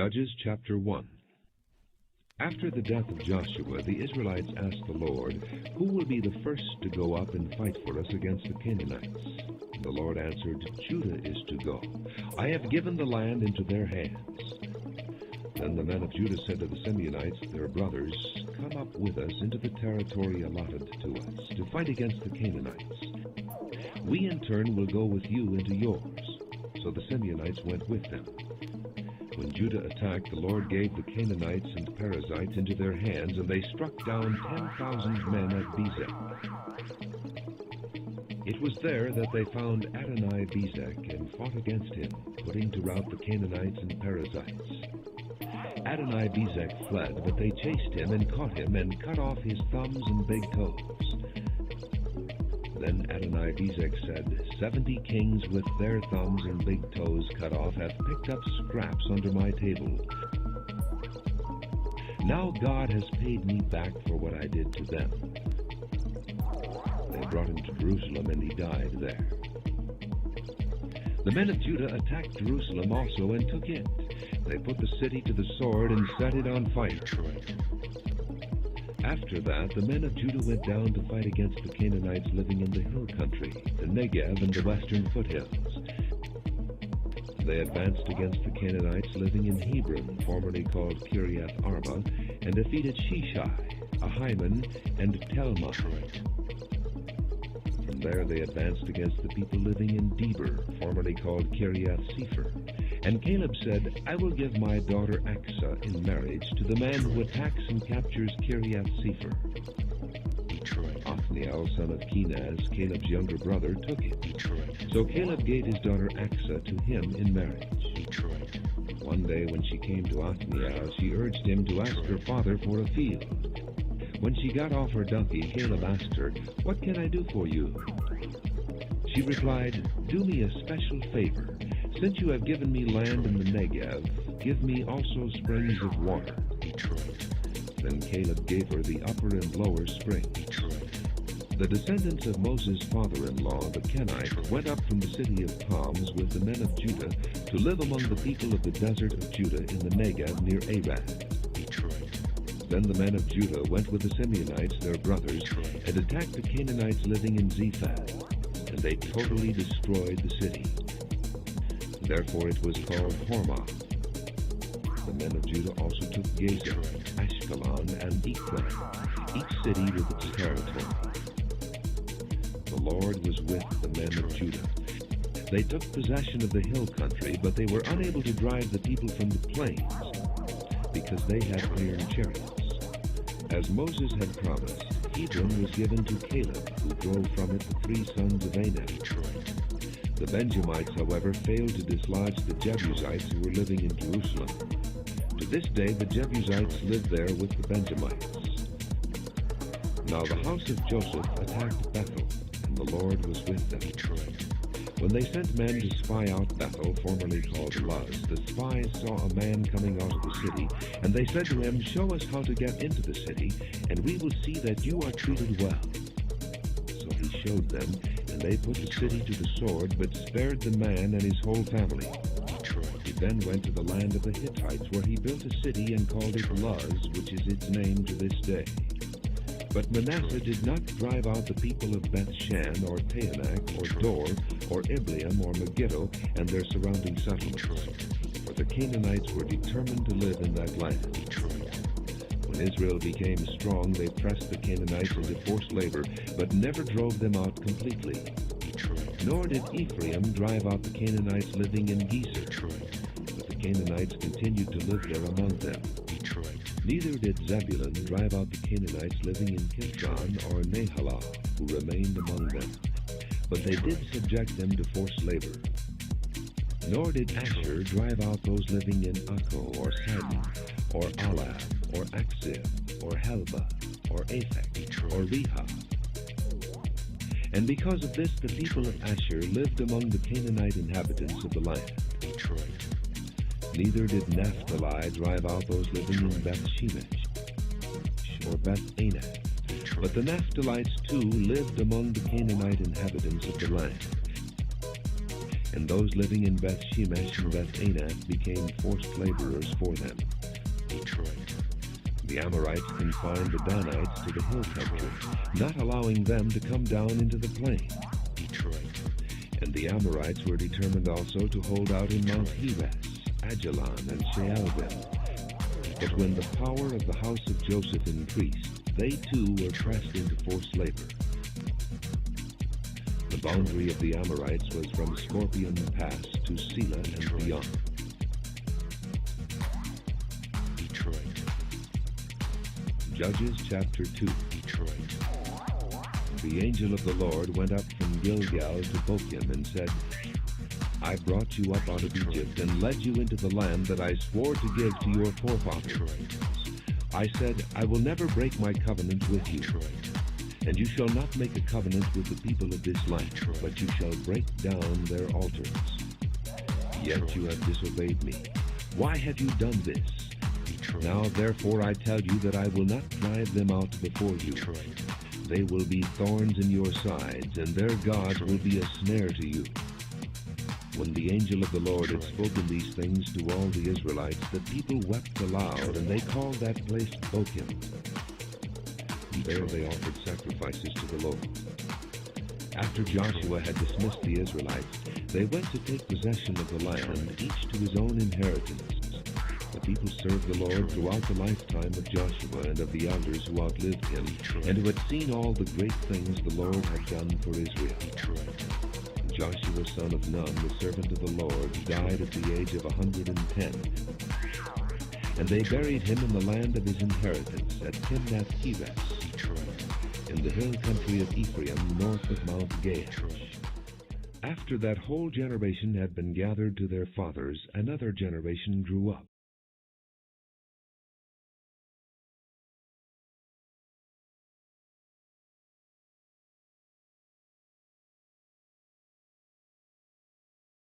Judges chapter 1. After the death of Joshua, the Israelites asked the Lord, "Who will be the first to go up and fight for us against the Canaanites?" And the Lord answered, "Judah is to go. I have given the land into their hands." Then the men of Judah said to the Simeonites, their brothers, "Come up with us into the territory allotted to us, to fight against the Canaanites. We in turn will go with you into yours." So the Simeonites went with them. When Judah attacked, the Lord gave the Canaanites and Perizzites into their hands, and they struck down 10,000 men at Bezek. It was there that they found Adoni-Bezek and fought against him, putting to rout the Canaanites and Perizzites. Adoni-Bezek fled, but they chased him and caught him and cut off his thumbs and big toes. Then Adoni-Bezek said, 70 kings with their thumbs and big toes cut off have picked up scraps under my table. Now God has paid me back for what I did to them. They brought him to Jerusalem, and he died there. The men of Judah attacked Jerusalem also and took it. They put the city to the sword and set it on fire. After that, the men of Judah went down to fight against the Canaanites living in the hill country, the Negev and the western foothills. They advanced against the Canaanites living in Hebron, formerly called Kiriath Arba, and defeated Sheshai, Ahiman, and Telmah. From there they advanced against the people living in Debir, formerly called Kiriath Sepher. And Caleb said, "I will give my daughter Acsah in marriage to the man who attacks and captures Kiriath Sepher." Othniel, son of Kenaz, Caleb's younger brother, took it. So Caleb gave his daughter Acsah to him in marriage. One day when she came to Othniel, she urged him to ask her father for a field. When she got off her donkey, Caleb asked her, "What can I do for you?" She replied, "Do me a special favor. Since you have given me land in the Negev, give me also springs of water." Then Caleb gave her the upper and lower springs. The descendants of Moses' father-in-law, the Kenite, went up from the city of palms with the men of Judah to live among the people of the desert of Judah in the Negev near Arad. Then the men of Judah went with the Simeonites, their brothers, and attacked the Canaanites living in Zephad, and they totally destroyed the city. Therefore it was called Hormah. The men of Judah also took Gaza, Ashkelon, and Ekron, each city with its territory. The Lord was with the men of Judah. They took possession of the hill country, but they were unable to drive the people from the plains, because they had iron chariots. As Moses had promised, Hebron was given to Caleb, who drove from it the 3 sons of Anak. The Benjamites, however, failed to dislodge the Jebusites who were living in Jerusalem. To this day, the Jebusites live there with the Benjamites. Now the house of Joseph attacked Bethel, and the Lord was with them. When they sent men to spy out Bethel, formerly called Luz, the spies saw a man coming out of the city, and they said to him, "Show us how to get into the city, and we will see that you are treated well." So he showed them, and they put the city to the sword, but spared the man and his whole family. He then went to the land of the Hittites, where he built a city and called it Luz, which is its name to this day. But Manasseh did not drive out the people of Bethshan, or Taanach, or Dor, or Ibleam, or Megiddo, and their surrounding settlements. For the Canaanites were determined to live in that land. When Israel became strong, they pressed the Canaanites into forced labor, but never drove them out completely. Nor did Ephraim drive out the Canaanites living in Gezer, but the Canaanites continued to live there among them. Neither did Zebulun drive out the Canaanites living in Kithron or Nahalah, who remained among them, but they did subject them to forced labor. Nor did Asher drive out those living in Akko, or Sidon, or Alab, or Akzib, or Helba, or Aphek, or Rehob. And because of this, the people of Asher lived among the Canaanite inhabitants of the land. Neither did Naphtali drive out those living in Beth-Shemesh or Beth-Anath, but the Naphtalites too lived among the Canaanite inhabitants of the land. and those living in Beth Shemesh and Beth Anath became forced laborers for them. The Amorites confined the Danites to the hill country, not allowing them to come down into the plain. And the Amorites were determined also to hold out in Mount Heres, Ajalon, and Shaalbim. But when the power of the house of Joseph increased, they too were pressed into forced labor. The boundary of the Amorites was from Scorpion Pass to Selah and beyond. Judges chapter 2. The angel of the Lord went up from Gilgal to Bochim and said, I brought you up out of Egypt and led you into the land that I swore to give to your forefathers. I said, I will never break my covenant with you, and you shall not make a covenant with the people of this land, but you shall break down their altars. Yet you have disobeyed me. Why have you done this? Now therefore I tell you that I will not drive them out before you. They will be thorns in your sides, and their gods will be a snare to you. When the angel of the Lord had spoken these things to all the Israelites, the people wept aloud, and they called that place Bochim. And there they offered sacrifices to the Lord. After Joshua had dismissed the Israelites, they went to take possession of the land, each to his own inheritance. The people served the Lord throughout the lifetime of Joshua and of the elders who outlived him, and who had seen all the great things the Lord had done for Israel. Joshua son of Nun, the servant of the Lord, died at the age of 110. And they buried him in the land of his inheritance at Timnath-Heres, in the hill country of Ephraim, north of Mount Gaash. After that whole generation had been gathered to their fathers, another generation grew up,